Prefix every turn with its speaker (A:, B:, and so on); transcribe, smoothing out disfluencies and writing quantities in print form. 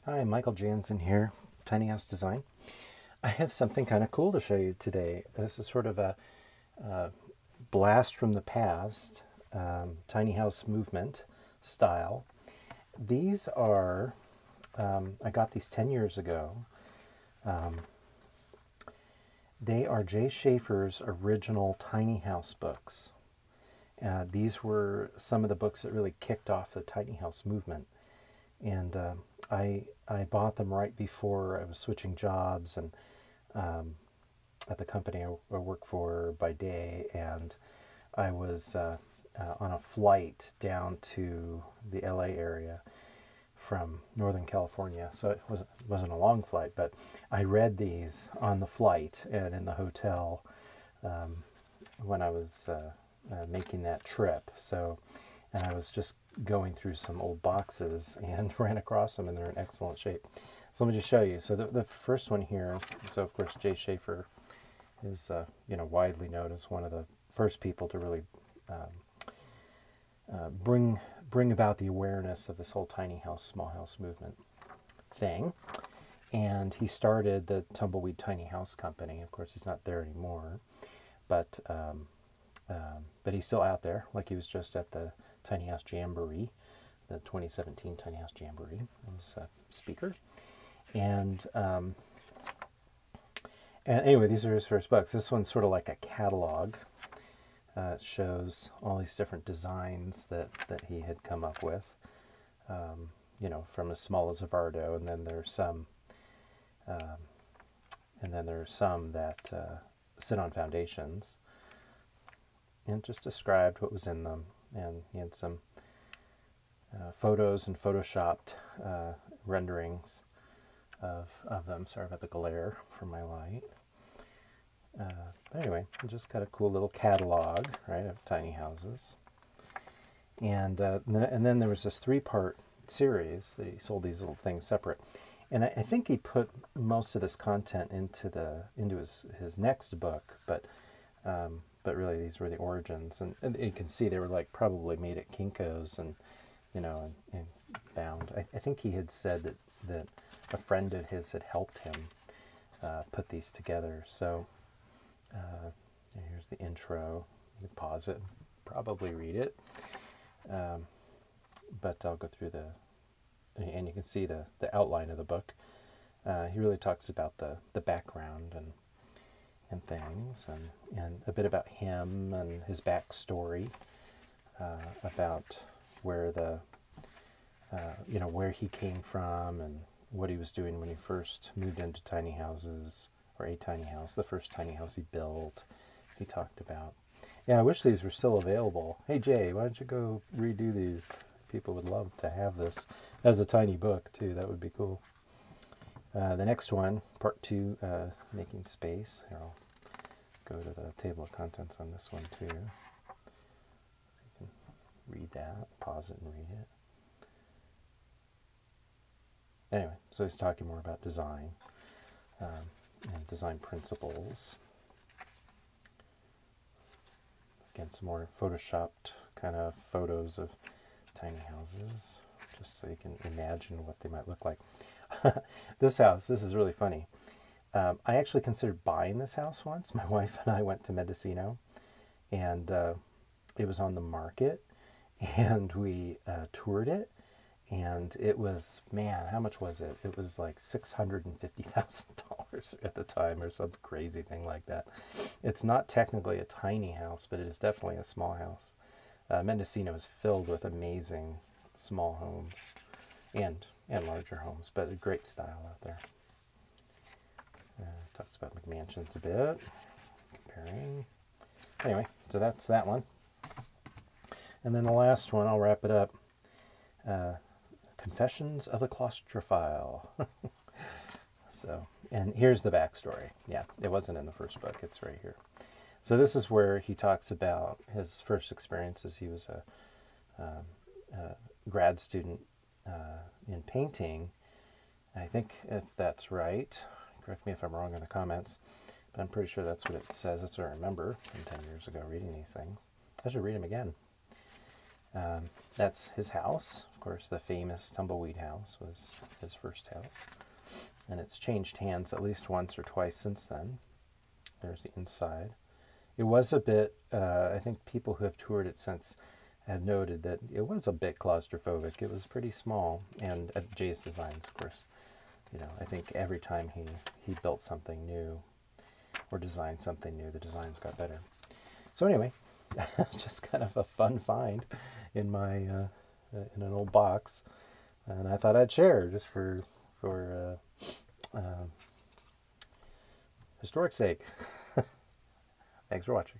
A: Hi, Michael Jansen here, Tiny House Design. I have something kind of cool to show you today. This is sort of a blast from the past, tiny house movement style. These are, I got these 10 years ago. They are Jay Shafer's original tiny house books. These were some of the books that really kicked off the tiny house movement. And I bought them right before I was switching jobs and at the company I work for by day, and I was on a flight down to the LA area from Northern California. So it wasn't a long flight, but I read these on the flight and in the hotel when I was making that trip. So, and I was just going through some old boxes and ran across them, and they're in excellent shape. So let me just show you. So the first one here, so of course Jay Shafer is widely known as one of the first people to really bring about the awareness of this whole tiny house, small house movement thing. And he started the Tumbleweed Tiny House Company. Of course, he's not there anymore, but he's still out there. Like, he was just at the Tiny House Jamboree, the 2017 Tiny House Jamboree. He was a speaker. And anyway, these are his first books. This one's sort of like a catalog. It shows all these different designs that he had come up with, from as small as a Vardo, and then there's some, that sit on foundations, and just described what was in them. And he had some photos and photoshopped renderings of them. Sorry about the glare from my light. But anyway, just got a cool little catalog, right, of tiny houses. And then there was this 3-part series that he sold these little things separate. And I think he put most of this content into his next book, but really these were the origins. And you can see they were like probably made at Kinko's and bound. I think he had said that a friend of his had helped him put these together. So here's the intro. You can pause it, probably read it. But I'll go through and you can see the outline of the book. He really talks about the background and things, and a bit about him and his backstory, about where where he came from and what he was doing when he first moved into tiny houses, or a tiny house, the first tiny house he built. He talked about. Yeah, I wish these were still available. Hey Jay, why don't you go redo these? People would love to have this as a tiny book too. That would be cool. The next one, part 2, making space. Here, I'll go to the table of contents on this one too. You can read that, pause it and read it. Anyway, so he's talking more about design and design principles. Again, some more photoshopped kind of photos of tiny houses, just so you can imagine what they might look like. This house, this is really funny. I actually considered buying this house once. My wife and I went to Mendocino, and it was on the market, and we toured it, and it was, man, how much was it? It was like $650,000 at the time, or some crazy thing like that. It's not technically a tiny house, but it is definitely a small house. Mendocino is filled with amazing small homes and larger homes, but a great style out there. Talks about McMansions a bit, comparing. Anyway, so that's that one. And then the last one, I'll wrap it up. Confessions of a Claustrophile. So, and here's the backstory. Yeah, it wasn't in the first book. It's right here. So this is where he talks about his first experiences. He was a grad student in painting. I think, if that's right, correct me if I'm wrong in the comments, but I'm pretty sure that's what it says. That's what I remember from 10 years ago reading these things. I should read them again. That's his house. Of course, the famous Tumbleweed house was his first house. And it's changed hands at least once or twice since then. There's the inside. It was a bit, I think people who have toured it since have noted that it was a bit claustrophobic. It was pretty small. And Jay's designs, of course, you know, I think every time he built something new or designed something new, the designs got better. So anyway, just kind of a fun find in my in an old box, and I thought I'd share just for historic sake. Thanks for watching.